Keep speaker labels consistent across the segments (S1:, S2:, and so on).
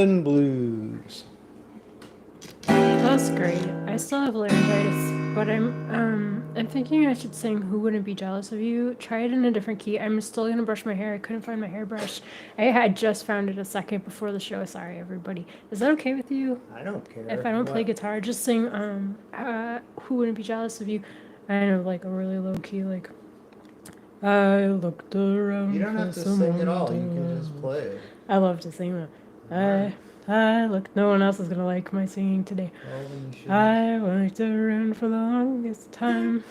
S1: London Blues.
S2: That's great. I still have laryngitis, but I'm thinking I should sing "Who Wouldn't Be Jealous of You." Try it in a different key. I'm still gonna brush my hair. I couldn't find my hairbrush. I had just found it a second before the show. Sorry, everybody. Is that okay with you?
S1: I don't care.
S2: If I don't play
S1: What?
S2: guitar, just sing "Who Wouldn't Be Jealous of You." I know, like a really low key, like I looked around
S1: You don't
S2: for
S1: have to
S2: someone
S1: sing at all.
S2: to
S1: You can
S2: love.
S1: just play.
S2: I love to sing that. I look. No one else is gonna like my singing today.
S1: Well, then you should.
S2: I looked around for the longest time.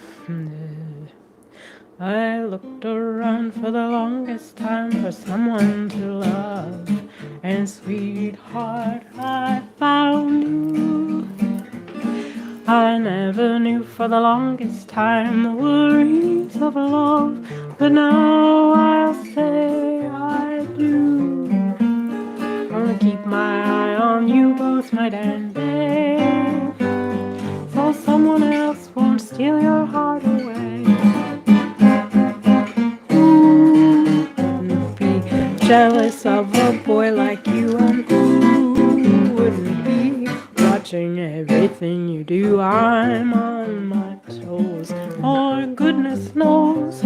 S2: I looked around for the longest time for someone to love. And sweetheart, I found you. I never knew for the longest time the worries of love, but now I'll say I do. Gonna keep my eye on you both night and day, so someone else won't steal your heart away. Who wouldn't be jealous of a boy like you, and who wouldn't be watching everything you do? I'm on my toes, for goodness knows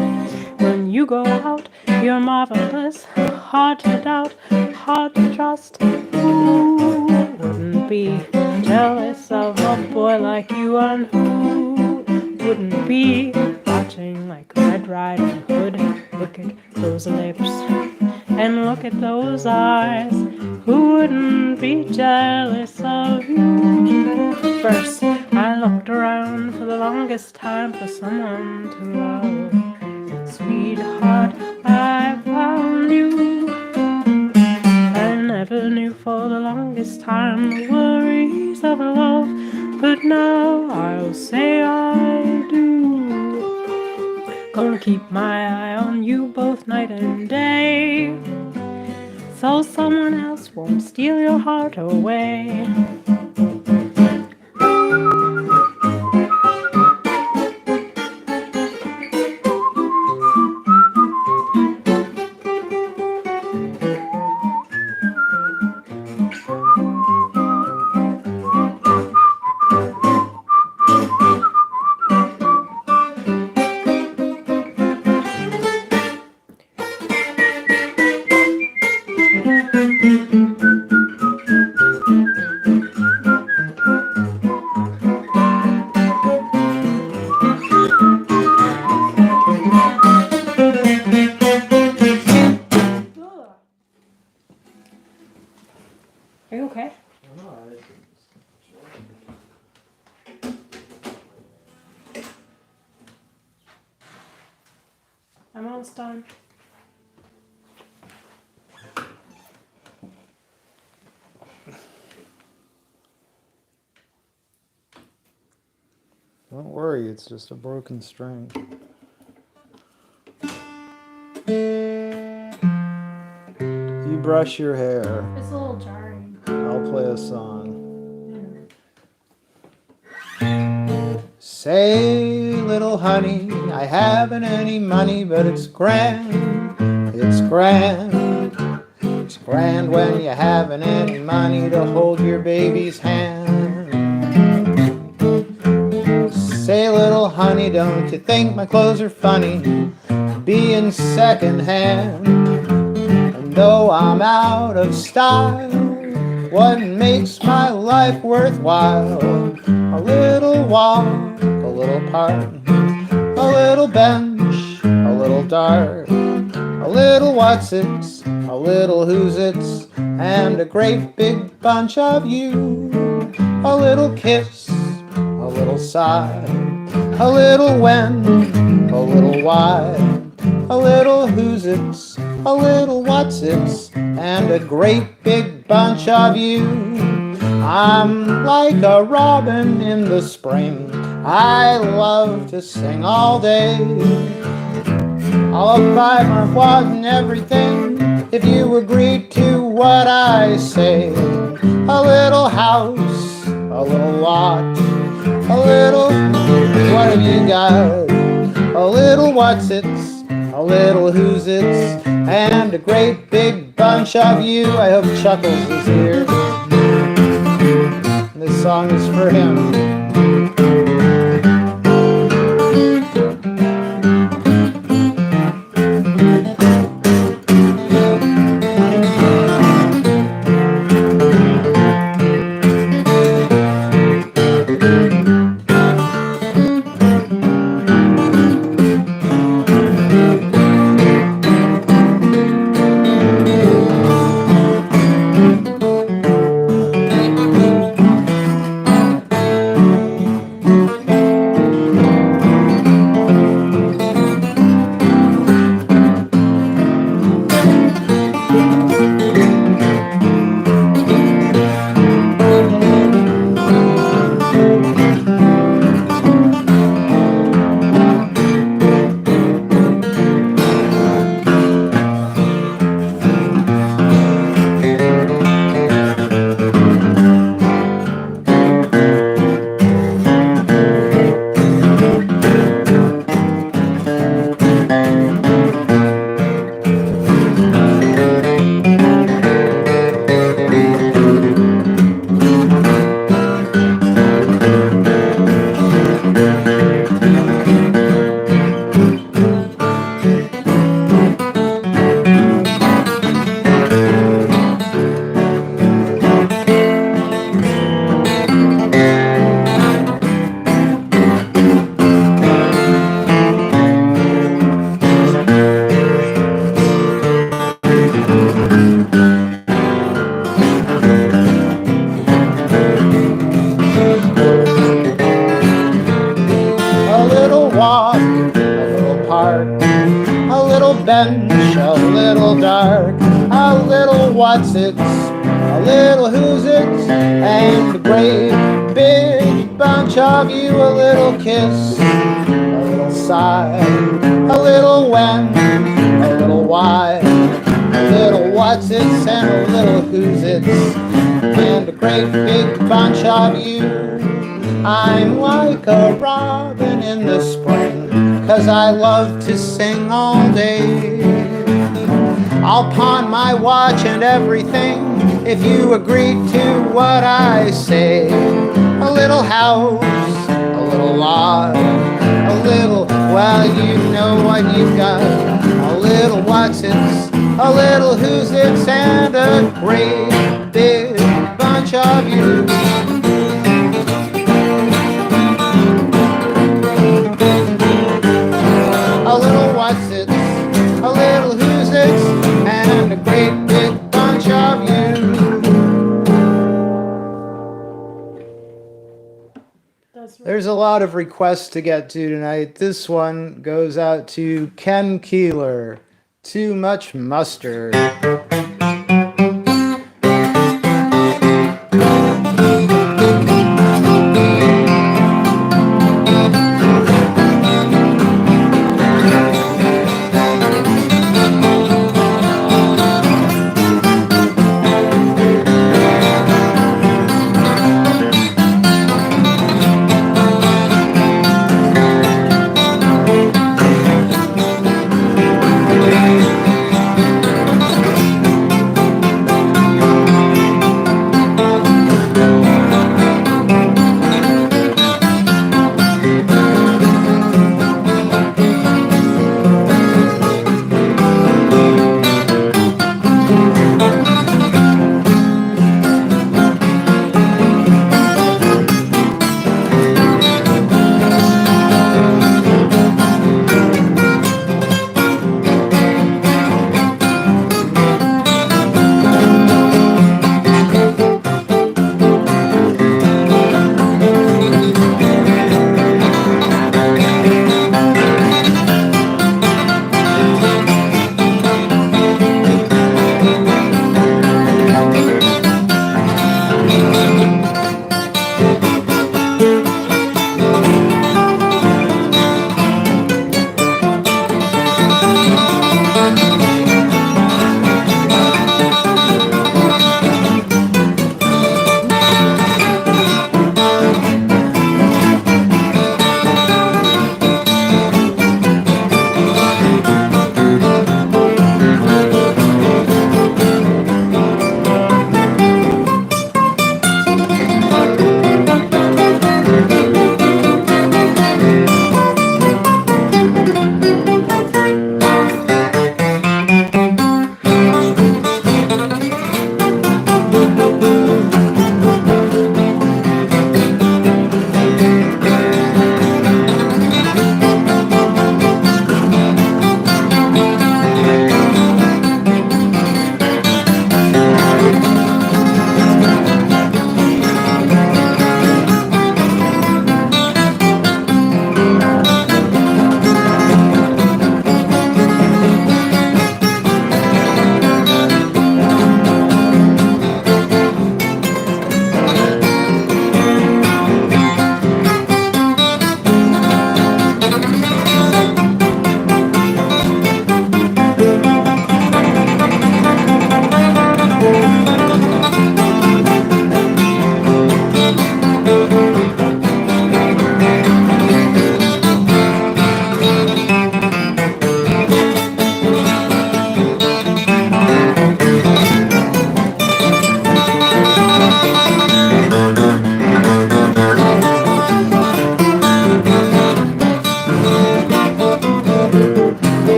S2: when you go out you're marvelous, hard to doubt, hard to trust. Who wouldn't be jealous of a boy like you, and who wouldn't be watching like Red Riding Hood? Look at those lips and look at those eyes. Who wouldn't be jealous of you? First, I looked around for the longest time for someone to love. Sweetheart, I found you. I never knew for the longest time the worries of love, but now I'll say I do. Gonna keep my eye on you both night and day, so someone else won't steal your heart away. Are you okay? I'm almost done.
S1: Don't worry, it's just a broken string. You brush your hair.
S2: It's a little jarring.
S1: I'll play a song. Say, little honey, I haven't any money, but it's grand. It's grand. It's grand when you haven't any money to hold your baby's hand. Say, little honey, don't you think my clothes are funny, being second hand? And though I'm out of style, what makes my life worthwhile? A little walk, a little park, a little bench, a little dart, a little what's-its, a little who's-its, and a great big bunch of you. A little kiss, a little sigh, a little when, a little why, a little who's-its, a little what's-its, and a great big bunch of you. I'm like a robin in the spring, I love to sing all day. I'll buy my what and everything if you agree to what I say. A little house, a little lot, a little, what have you got? A little what's-its, a little who's-its, and a great big bunch of you. I hope Chuckles is here. This song is for him. Bench, a little dark, a little what's it's, a little who's it's, and a great big bunch of you. A little kiss, a little sigh, a little when, a little why, a little what's it's, and a little who's it's, and a great big bunch of you. I'm like a robin in the spring, 'cause I love to sing all day. I'll pawn my watch and everything if you agree to what I say. A little house, a little lot, a little, well, you know what you've got. A little what's it's, a little who's it's, and a great big bunch of you. A little what's it's, a little who's it's, and a great big bunch of you. There's a lot of requests to get to tonight. This one goes out to Ken Keeler. Too much mustard.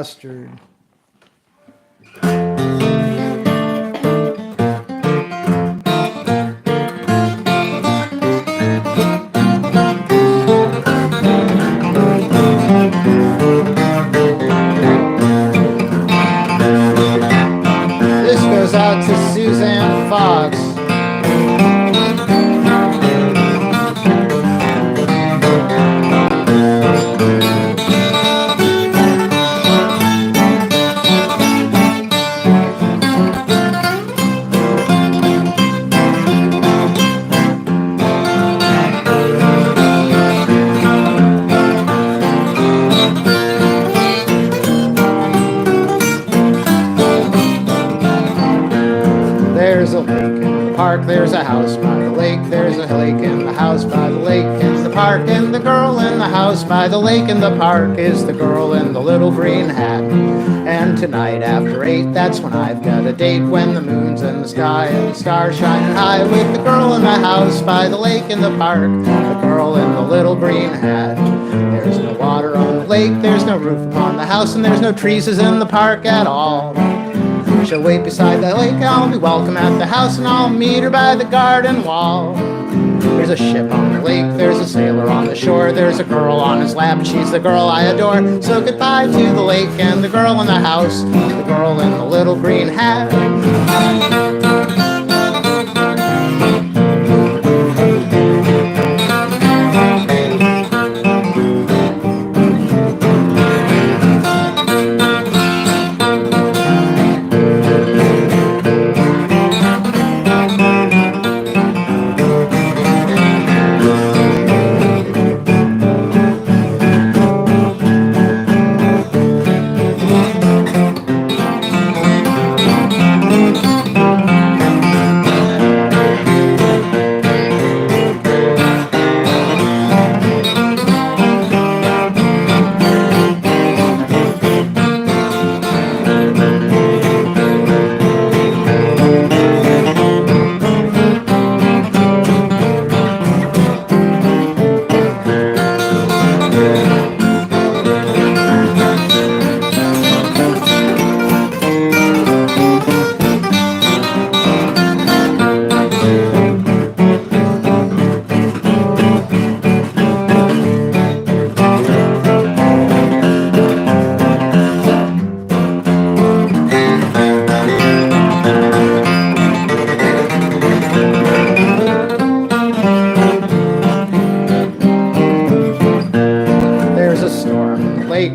S1: custard. This goes out to Suzanne Fox. There's a lake in the park, there's a house by the lake, there's a lake in the house by the lake in the park, and the girl in the house by the lake in the park is the girl in the little green hat. And tonight after 8, that's when I've got a date, when the moon's in the sky and the stars shining high, with the girl in the house by the lake in the park, the girl in the little green hat. There's no water on the lake, there's no roof upon the house, and there's no trees in the park at all. She'll wait beside the lake, I'll be welcome at the house, and I'll meet her by the garden wall. There's a ship on the lake, there's a sailor on the shore, there's a girl on his lap, she's the girl I adore. So goodbye to the lake and the girl in the house, the girl in the little green hat.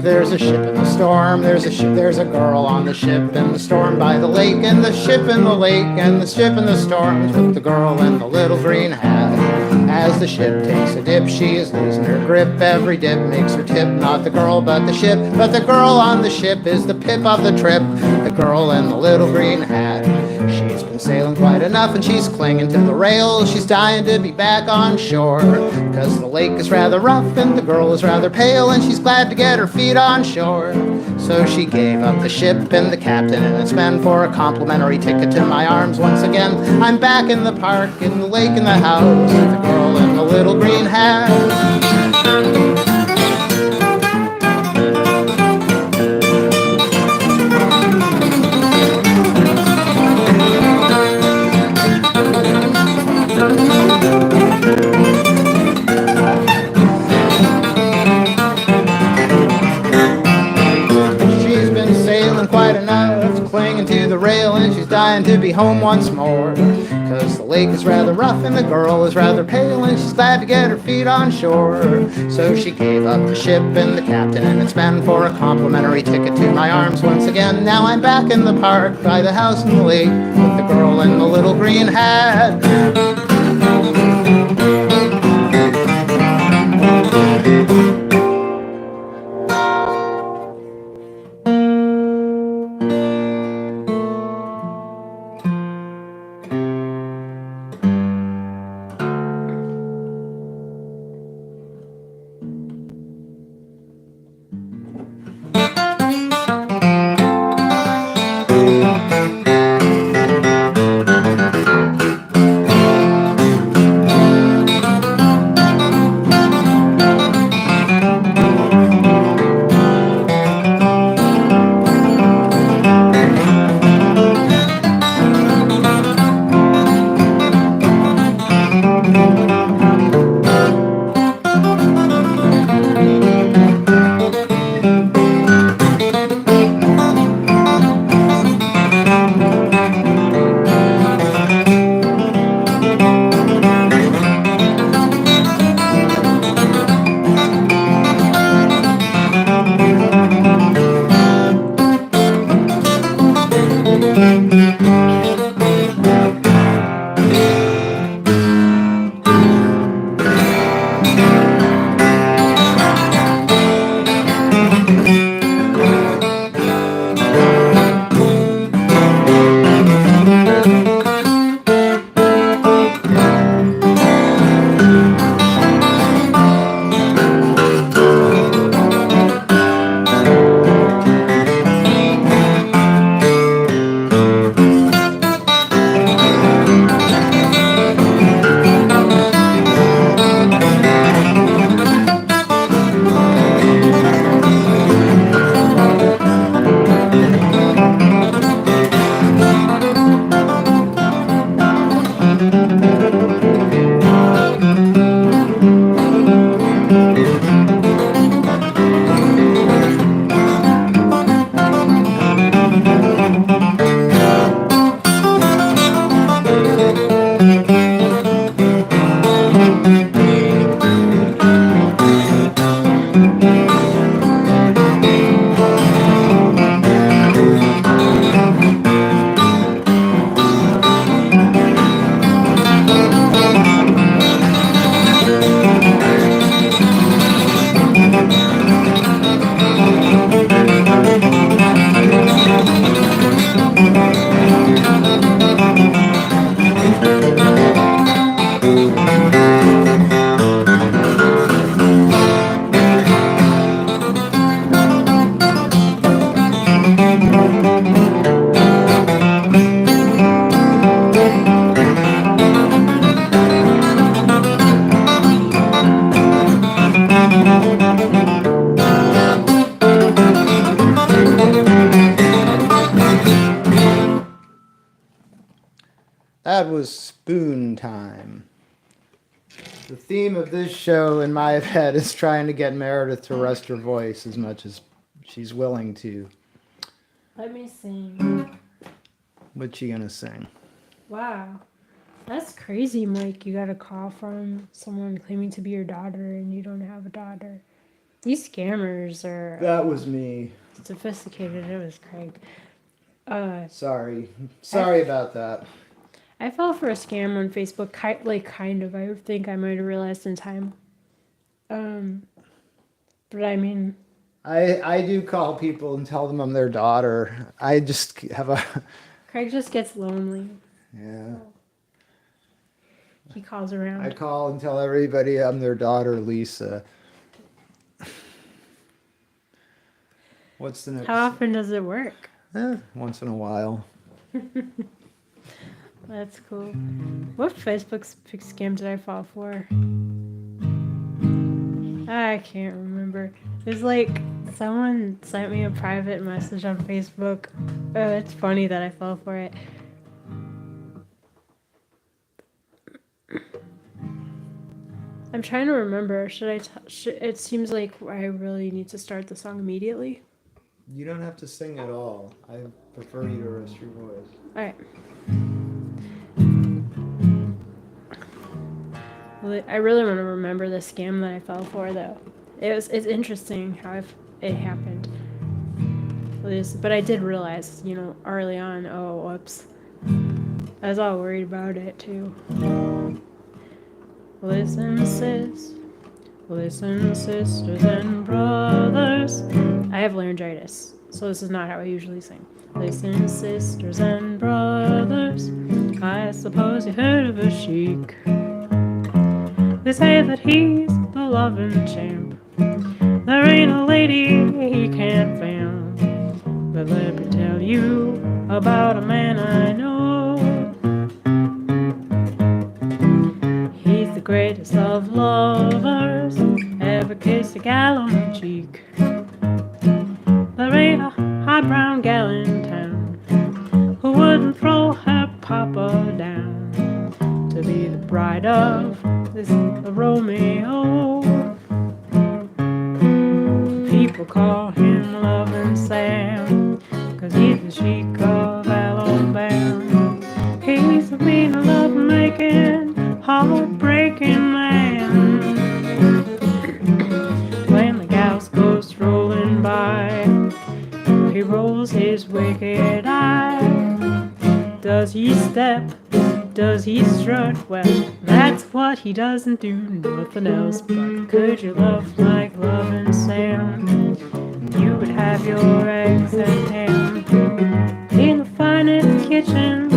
S1: There's a ship in the storm, there's a girl on the ship in the storm by the lake, and the ship in the lake, and the ship in the storm, with the girl in the little green hat. As the ship takes a dip, she is losing her grip, every dip makes her tip, not the girl but the ship, but the girl on the ship is the pip of the trip, the girl in the little green hat. She's been sailing quite enough and she's clinging to the rails, she's dying to be back on shore, cause the lake is rather rough and the girl is rather pale, and she's glad to get her feet on shore. So she gave up the ship and the captain and its men for a complimentary ticket to my arms once again. I'm back in the park, in the lake, in the house, with the girl in the little green hat. Dying to be home once more, cause the lake is rather rough and the girl is rather pale, and she's glad to get her feet on shore. So she gave up the ship and the captain and its men for a complimentary ticket to my arms once again. Now I'm back in the park by the house in the lake, with the girl in the little green hat. That was spoon time. The theme of this show in my head is trying to get Meredith to rest her voice as much as she's willing to.
S2: Let me sing.
S1: What's she gonna sing?
S2: Wow. That's crazy, Mike. You got a call from someone claiming to be your daughter and you don't have a daughter. These scammers are
S1: That was me.
S2: sophisticated. It was Craig.
S1: Sorry about that.
S2: I fell for a scam on Facebook, kind of. I think I might have realized in time. But I mean,
S1: I do call people and tell them I'm their daughter. I just have a
S2: Craig just gets lonely.
S1: yeah.
S2: He calls around.
S1: I call and tell everybody I'm their daughter, Lisa. What's the next?
S2: How often does it work?
S1: Once in a while.
S2: That's cool. What Facebook scam did I fall for? I can't remember. It was like someone sent me a private message on Facebook. It's funny that I fell for it. I'm trying to remember. It seems like I really need to start the song immediately.
S1: You don't have to sing at all. I prefer you to rest your voice.
S2: All right. Well, I really want to remember the scam that I fell for, though. It's interesting how it happened. But I did realize, early on. Oh, whoops. I was all worried about it too. Listen, sisters and brothers. I have laryngitis, so this is not how I usually sing. Listen, sisters and brothers. I suppose you heard of a sheik. They say that he's the loving champ. There ain't a lady he can't found. But let me tell you about a man I know. He's the greatest of lovers, ever kissed a gal on the cheek. There ain't a hot brown gal in town who wouldn't throw her papa down to be the bride of this Romeo. People call him Lovin' Sam, 'cause he's the chic of Alabama. He's the mean, love-making, heartbreaking man. When the gals go strolling by, he rolls his wicked eye. Does he step? Does he strut? Well, that's what he doesn't do, nothing else. But could you love like Lovin' Sam? You would have your eggs and ham in the finest kitchens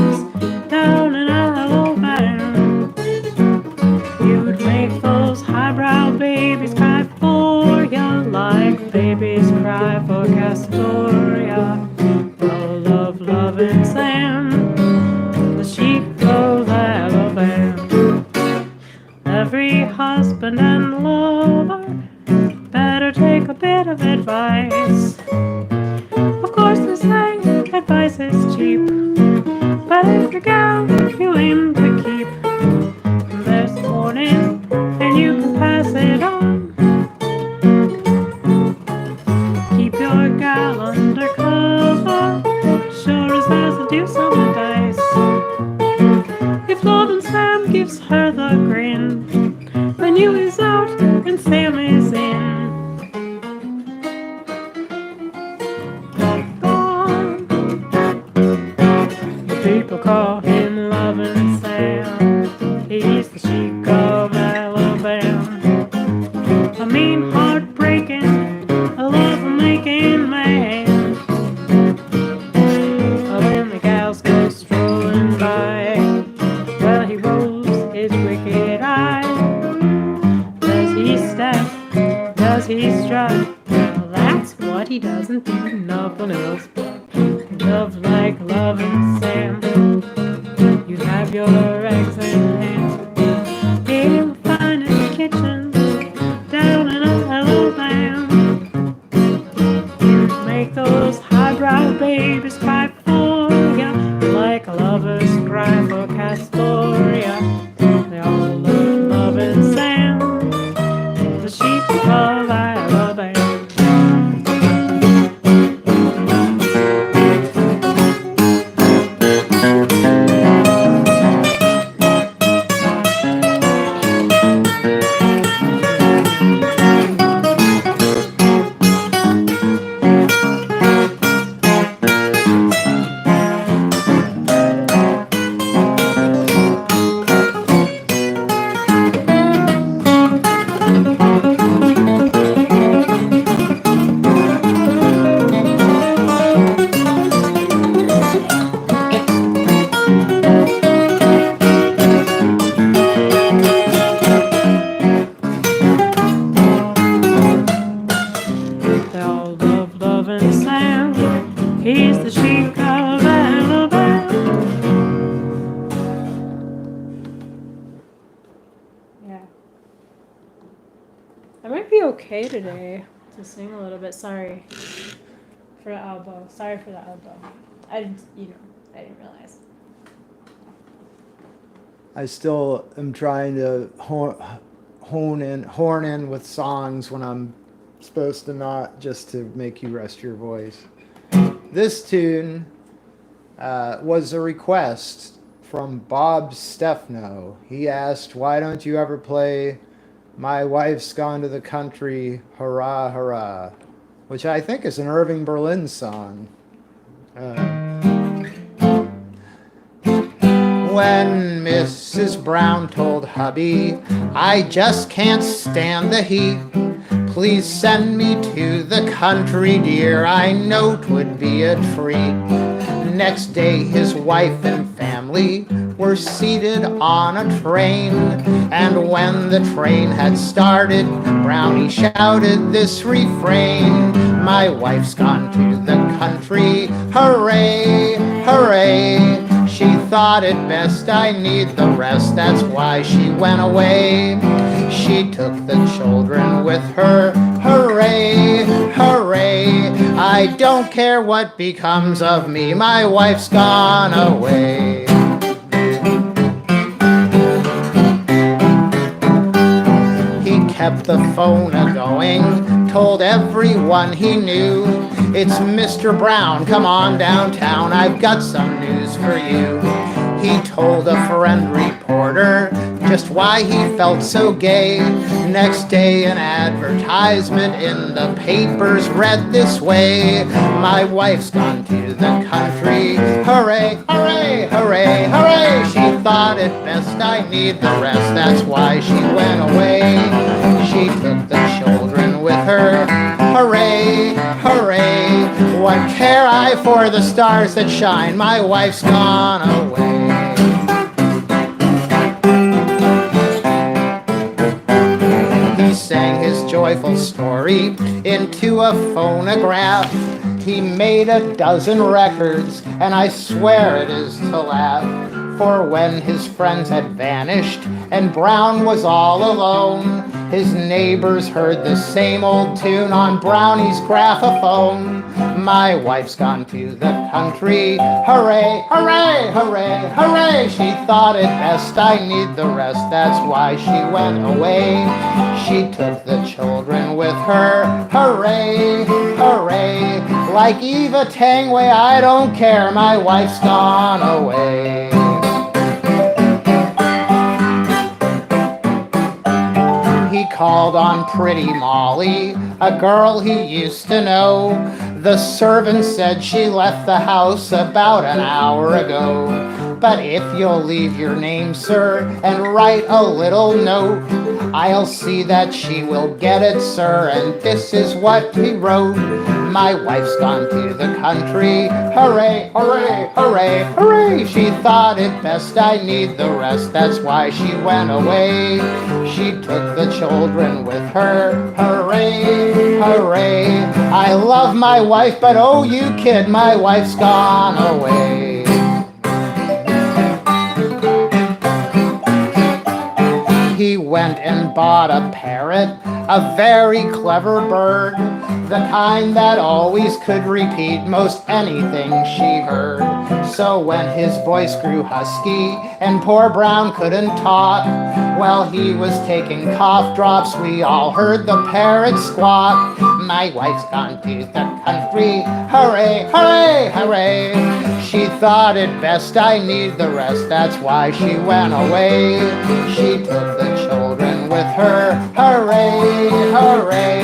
S2: down in Alabama. You would make those highbrow babies cry for you like babies cry for Castoria. Oh, Lovin' Sam, the sheep of Alabama. Every husband and lover better take a bit of advice. Of course they say advice is cheap, but if the gal you aim to keep, there's a warning and you can pass it on. Keep your gal under cover, sure as there's a deuce on the dice. If Lovin' Sam gives her the grin, then you is out and Sam is in. People call him Lovin' Sam. He's the chic of Alabama. A mean, heartbreaking, a love-making man. When the gals go strolling by, well, he rolls his wicked eye. Does he step? Does he strut? Well, that's what he doesn't do, nothing else but love like Lovin' Sam. You have your eggs in hand in the finest kitchen down in Alabama. You make those highbrow babies cry for ya like a lover's cry for Castoria. They all love love and sound. The sheep of Alabama. They all love love and sound. He's the sheep of Alabama. Yeah. I might be okay today to sing a little bit. Sorry for the elbow. Sorry for the elbow. I didn't realize.
S1: I still am trying to horn in with songs when I'm supposed to not, just to make you rest your voice. This tune was a request from Bob Stefano. He asked, "Why don't you ever play My Wife's Gone to the Country, Hurrah, Hurrah," which I think is an Irving Berlin song. When Mrs. Brown told hubby, "I just can't stand the heat. Please send me to the country, dear. I know 'twould be a treat." Next day his wife and family were seated on a train, and when the train had started, Brownie shouted this refrain: "My wife's gone to the country, hooray, hooray. She thought it best I need the rest, that's why she went away. She took the children with her, hooray, hooray. I don't care what becomes of me, my wife's gone away." He kept the phone a-going, told everyone he knew, "It's Mr. Brown, come on downtown, I've got some news for you." He told a friend reporter just why he felt so gay. Next day an advertisement in the papers read this way: "My wife's gone to the country, hooray, hooray, hooray, hooray. She thought it best I need the rest, that's why she went away. She took the children with her, hooray, hooray. What care I for the stars that shine, my wife's gone away." He sang his joyful story into a phonograph. He made a dozen records, and I swear it is to laugh. For when his friends had vanished and Brown was all alone, his neighbors heard the same old tune on Brownie's graphophone: "My wife's gone to the country, hooray, hooray, hooray, hooray. She thought it best I need the rest, that's why she went away. She took the children with her, hooray, hooray. Like Eva Tangway, I don't care, my wife's gone away." He called on Pretty Molly, a girl he used to know. The servant said she left the house about an hour ago. "But if you'll leave your name, sir, and write a little note, I'll see that she will get it, sir." And this is what he wrote: "My wife's gone to the country, hooray, hooray, hooray, hooray. She thought it best I need the rest, that's why she went away. She took the children with her, hooray, hooray. I love my wife, but oh you kid, my wife's gone away." He went and bought a parrot, a very clever bird, the kind that always could repeat most anything she heard. So when his voice grew husky and poor Brown couldn't talk, while he was taking cough drops, we all heard the parrot squawk. My wife's gone to the country, hooray, hooray, hooray. She thought it best I need the rest, that's why she went away. She took the children with her, hooray, hooray.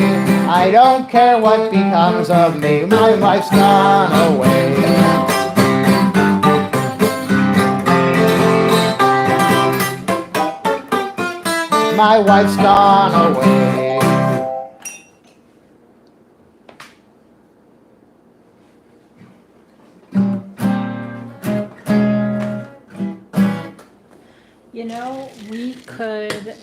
S1: I don't care what becomes of me, my wife's gone away. My wife's gone away.
S2: You know, we could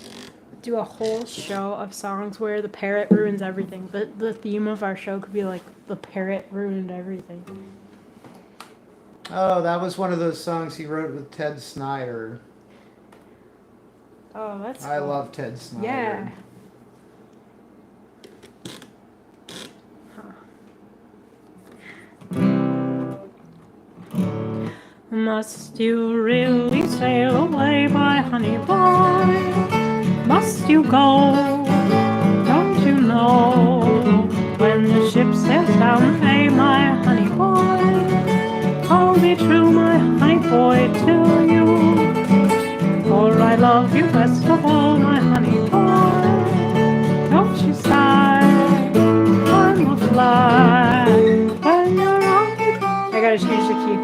S2: do a whole show of songs where the parrot ruins everything. The theme of our show could be like, the parrot ruined everything.
S1: Oh, that was one of those songs he wrote with Ted Snyder.
S2: Oh, that's
S1: I
S2: cool.
S1: love Ted Snyder.
S2: Yeah. Must you really sail away, my honey boy? Must you go? Don't you know when the ship sails down the bay, my honey boy? I'll be true, my honey boy, to you. For I love you best of all, my honey boy. Don't you sigh, time will fly when you're on. I gotta change the key.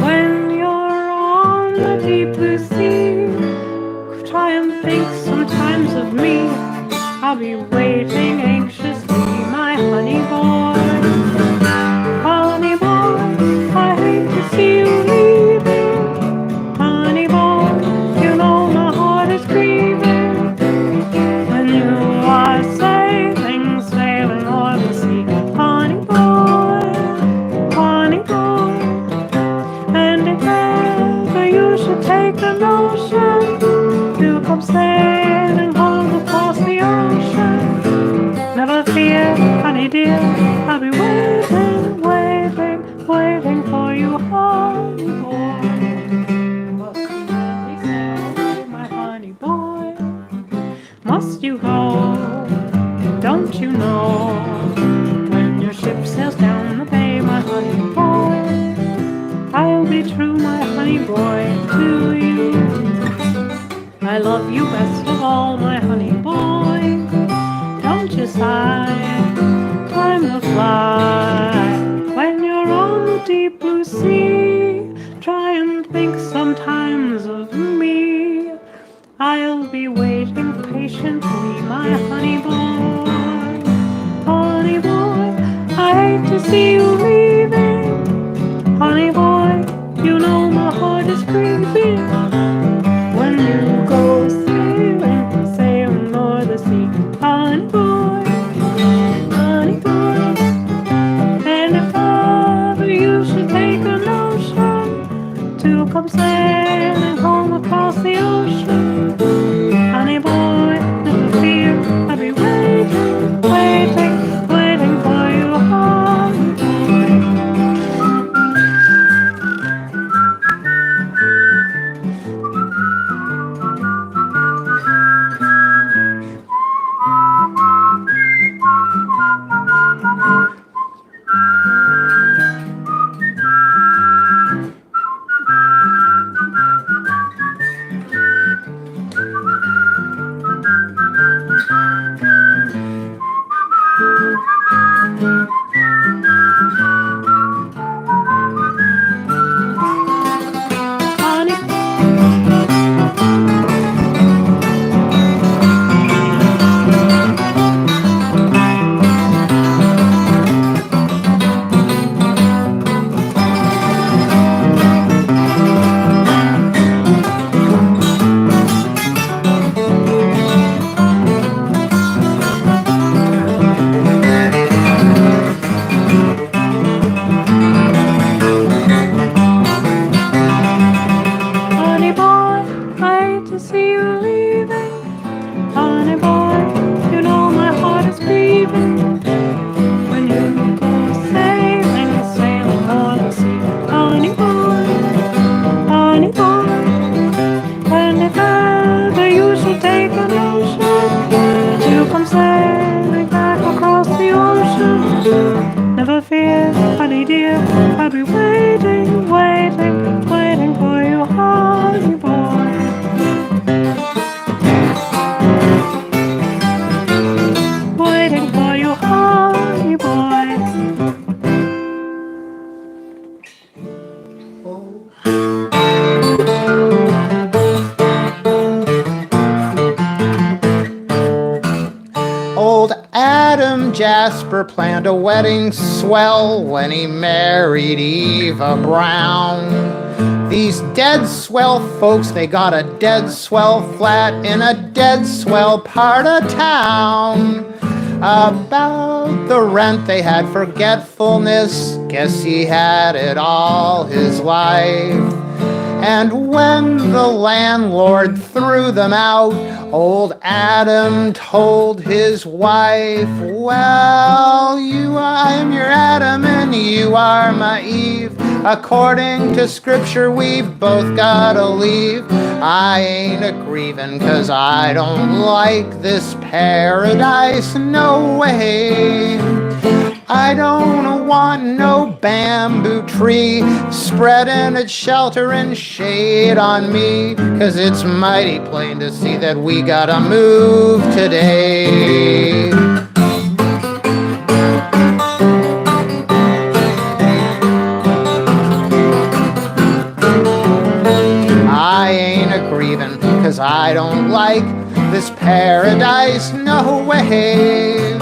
S2: When you're on the deep blue sea, try and think sometimes of me. I'll be waiting anxiously, my honey boy. Honey boy, I hate to see you leaving. Honey boy, you know my heart is grieving. When you are sailing, sailing o'er the sea. Honey boy, honey boy. And if ever you should take the notion to come sailing home across the ocean, never fear, honey dear, I'll be waiting, waiting, waiting for you, honey boy. Must you really sail, my honey boy? Must you go? Don't you know when your ship sails down the bay, my honey boy? I'll be true, my honey boy, to you. I love you best of all, my honey boy. Don't you sigh, time will fly when you're on the deep blue sea. Try and think sometimes of me. I'll be waiting patiently, my honey boy. Honey boy, I hate to see you leaving. Honey boy, you know my heart is grieving. When you go sailing, sailing o'er the sea. Honey boy, honey boy.
S1: Jasper planned a wedding swell when he married Eva Brown. These dead swell folks, they got a dead swell flat in a dead swell part of town. About the rent they had forgetfulness, guess he had it all his life. And when the landlord threw them out, old Adam told his wife, well, I'm your Adam and you are my Eve. According to scripture, we both gotta leave. I ain't a-grievin' 'cause I don't like this paradise, no way. I don't want no bamboo tree spreading its shelter and shade on me, 'cause it's mighty plain to see that we gotta move today. I ain't a-grievin' 'cause I don't like this paradise, no way.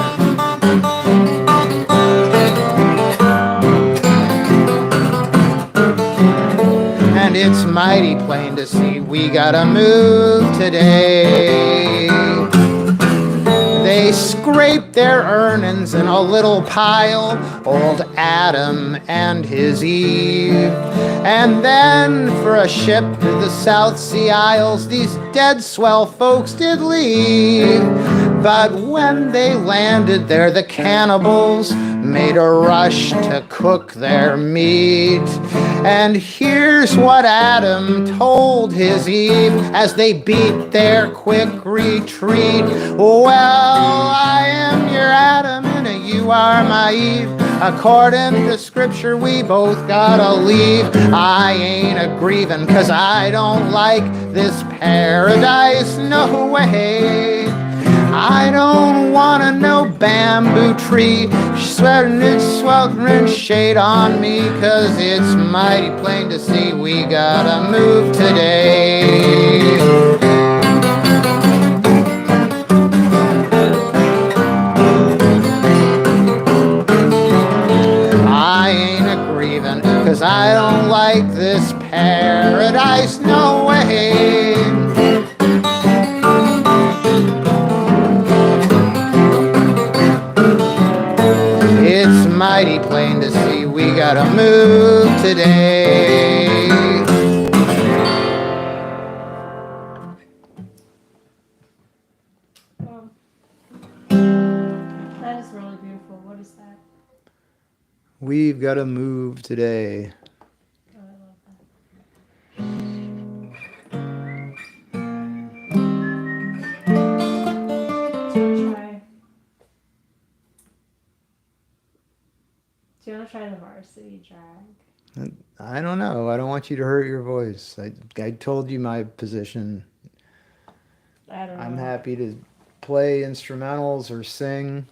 S1: And it's mighty plain to see we gotta move today. They scraped their earnings in a little pile, old Adam and his Eve. And then for a ship to the South Sea Isles, these dead swell folks did leave. But when they landed there, the cannibals made a rush to cook their meat. And here's what Adam told his Eve as they beat their quick retreat. Well, I am your Adam and you are my Eve. According to scripture, we both gotta leave. I ain't a-grievin' 'cause I don't like this paradise, no way. I don't wanna no bamboo tree spreading its sweltering shade on me, 'cause it's mighty plain to see we gotta move today. I ain't a-grievin' 'cause I don't like this paradise, no way. It's mighty plain to see we gotta move today.
S2: That is really beautiful. What is that?
S1: We've gotta move today.
S2: Oh, I love that. Do you want to try the varsity drag?
S1: I don't know. I don't want you to hurt your voice. I told you my position.
S2: I don't know.
S1: I'm happy to play instrumentals or sing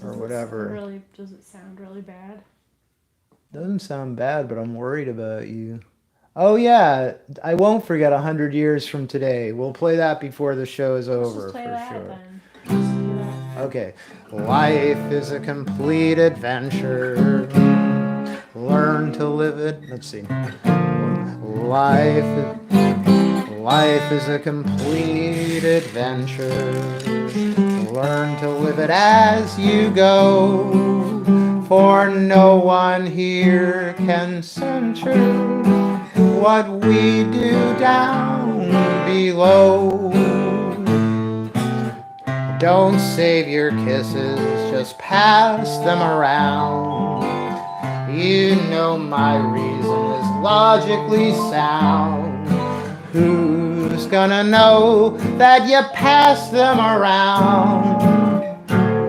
S1: or whatever.
S2: Does it sound really bad?
S1: Doesn't sound bad, but I'm worried about you. Oh yeah, I won't forget 100 years from today. We'll play that before the show is over.
S2: Let's just play
S1: for
S2: that
S1: sure.
S2: then. Let's do that.
S1: Okay. Life is a complete adventure. Learn to live it. Let's see. Life is a complete adventure. Learn to live it as you go. For no one here can censure what we do down below. Don't save your kisses, just pass them around. You know my reason is logically sound. Who's gonna know that you pass them around?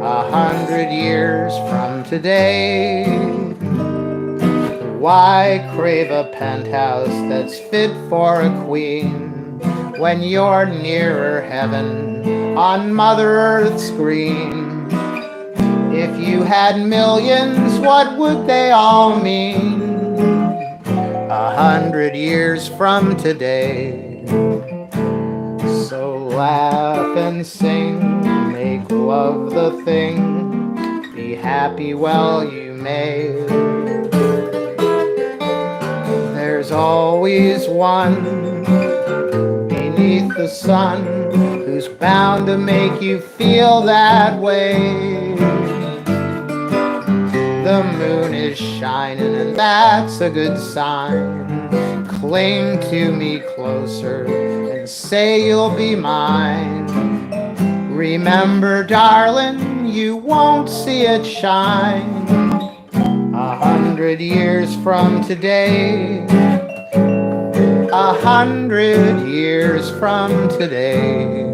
S1: 100 years from today, why crave a penthouse that's fit for a queen when you're nearer heaven on Mother Earth's green? If you had millions, what would they all mean? 100 years from today. So laugh and sing, make love the thing, be happy while you may. There's always one beneath the sun who's bound to make you feel that way. The moon is shining and that's a good sign. Cling to me closer and say you'll be mine. Remember, darling, you won't see it shine 100 years from today. 100 years from today.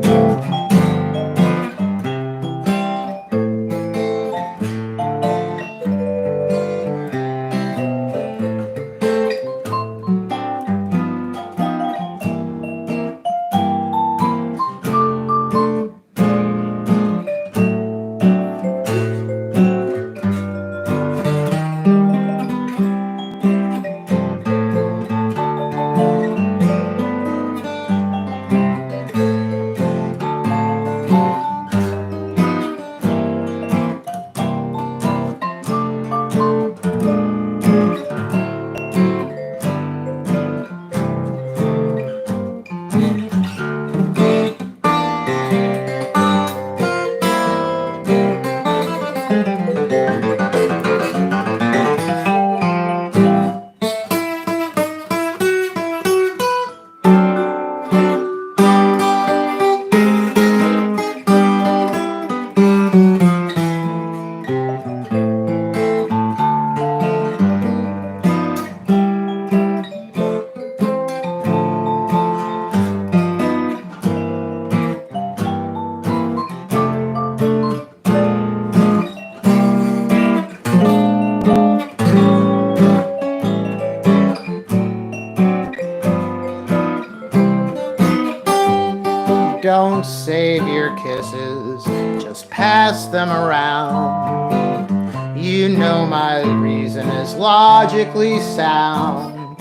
S1: Don't save your kisses, just pass them around. You know my reason is logically sound.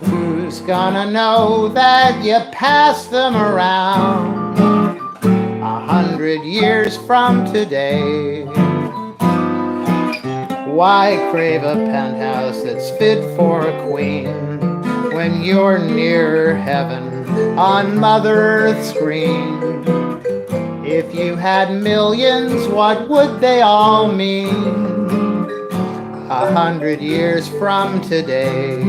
S1: Who's gonna know that you pass them around 100 years from today? Why crave a penthouse that's fit for a queen when you're near heaven on Mother Earth's green? If you had millions, what would they all mean 100 years from today?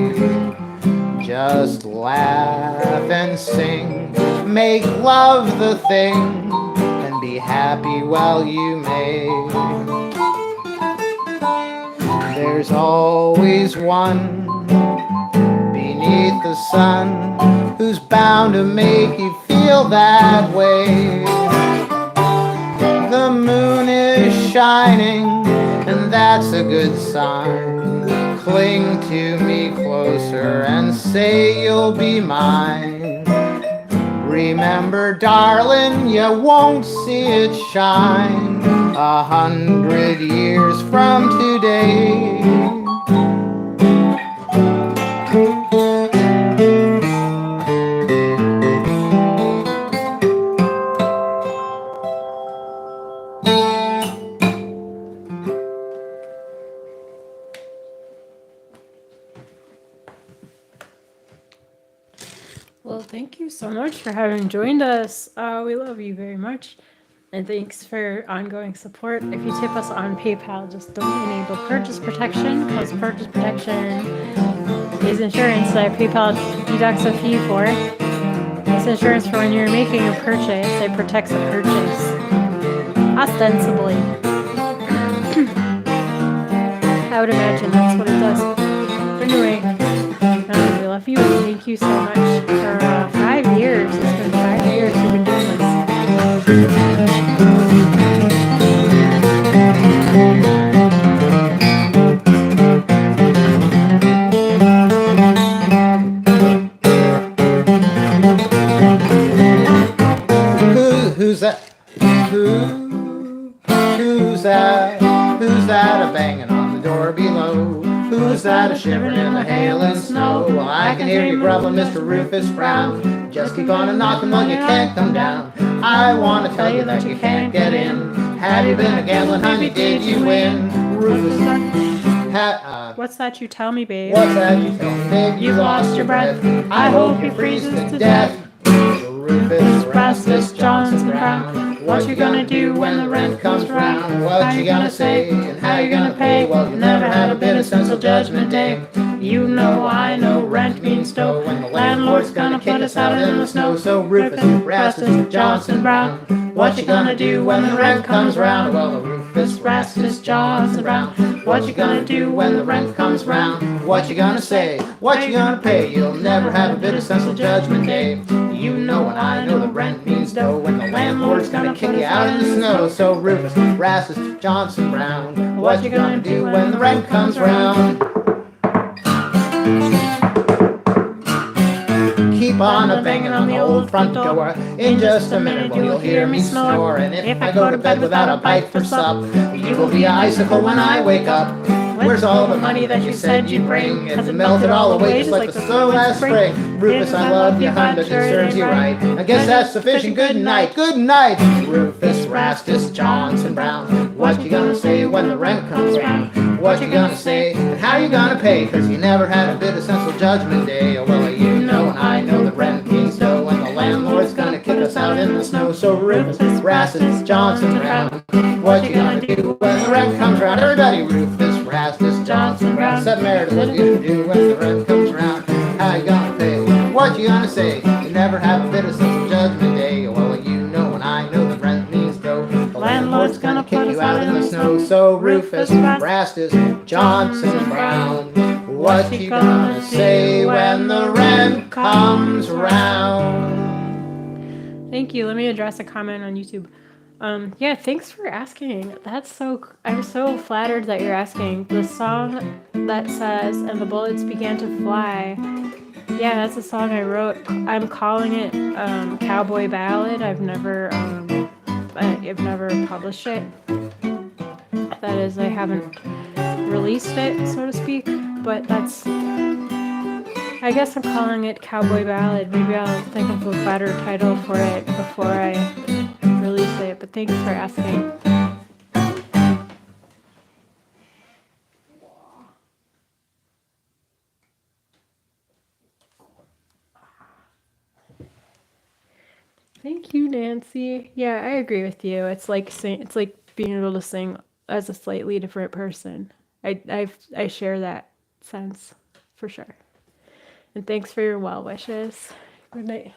S1: Just laugh and sing, make love the thing, and be happy while you may. There's always one beneath the sun who's bound to make you feel that way. The moon is shining and that's a good sign. Cling to me closer and say you'll be mine. Remember, darling, you won't see it shine 100 years from today.
S2: Well, thank you so much for having joined us. We love you very much. And thanks for ongoing support. If you tip us on PayPal, just don't enable purchase protection, because purchase protection is insurance that PayPal deducts a fee for. It's insurance for when you're making a purchase. It protects a purchase, ostensibly. I would imagine that's what it does. But anyway, we love you and thank you so much for 5 years. It's been 5 years we've been doing this.
S1: Who's that? Who's that? Who's that a banging on the door below? Who's that a shivering in the hail and snow? Well, I can hear you grumbling, Mr. Rufus Brown. Just keep on a knocking when you can't come down. I want to tell you that you can't get in. Have you been a gambling, honey? Did you win? Rufus.
S2: What's that you tell me, babe?
S1: What's that you tell me, babe?
S2: You lost your breath.
S1: I hope you freezes to death. Rufus, Rastus, Johnson, Brown. What you gonna do when the rent comes round? What you gonna say and how you gonna pay? Well, you never had a bit of sense till Judgment Day. You know, I know, rent means dough. When the landlord's gonna put us out in the snow. So Rufus, Rastus, Johnson, Brown. What you gonna do when the rent comes round? Well, Rufus, Rastus, Johnson, Brown. What you gonna do when the rent comes round? What you gonna say? What you gonna pay? You'll never have a bit of sense till Judgment Day. You know and I know the rent means dough. When the landlord's gonna kick you out in the snow. So Rufus, Rastus, Johnson, Brown. What you gonna do when the rent comes round? Keep on a-banging on the old front door. In just a minute, well, you'll hear me snore. And if I go to bed without a bite for sup, you will be an icicle when I wake up. Where's all the money that you said you'd bring? It's melted all away just like the snow last spring. Rufus, I love you, hun, but it serves you right. I guess that's sufficient. Good night, good night. Rufus, Rastus, Johnson, Brown. What you gonna say when the rent comes round? What you gonna say and how you gonna pay? Cause you never had a bit of sense till Judgment Day. Oh, well, you know and I know the rent means dough. When the landlord's gonna kick us out in the snow. So Rufus, Rastus, Johnson, Brown. What you gonna do when the rent comes round? Everybody, Rufus, Rastus, Johnson, Brown. Said Meredith, what you gonna do when the rent comes round? How you gonna pay? What you gonna say? You never have a bit of sense till Judgment Day. Well, you know and I know the rent means dough. The landlord's gonna kick you out in the snow. So Rufus, Rastus, Johnson, Brown. What you gonna say when the rent comes round?
S2: Thank you. Let me address a comment on YouTube. Yeah, thanks for asking. I'm so flattered that you're asking. The song that says, "And the bullets began to fly." Yeah, that's a song I wrote. I'm calling it Cowboy Ballad. I've never published it. That is, I haven't released it, so to speak. But I guess I'm calling it Cowboy Ballad. Maybe I'll think of a better title for it before I release it. But thanks for asking. Thank you, Nancy. Yeah, I agree with you. It's like being able to sing as a slightly different person. I share that sense for sure. And thanks for your well wishes. Good night.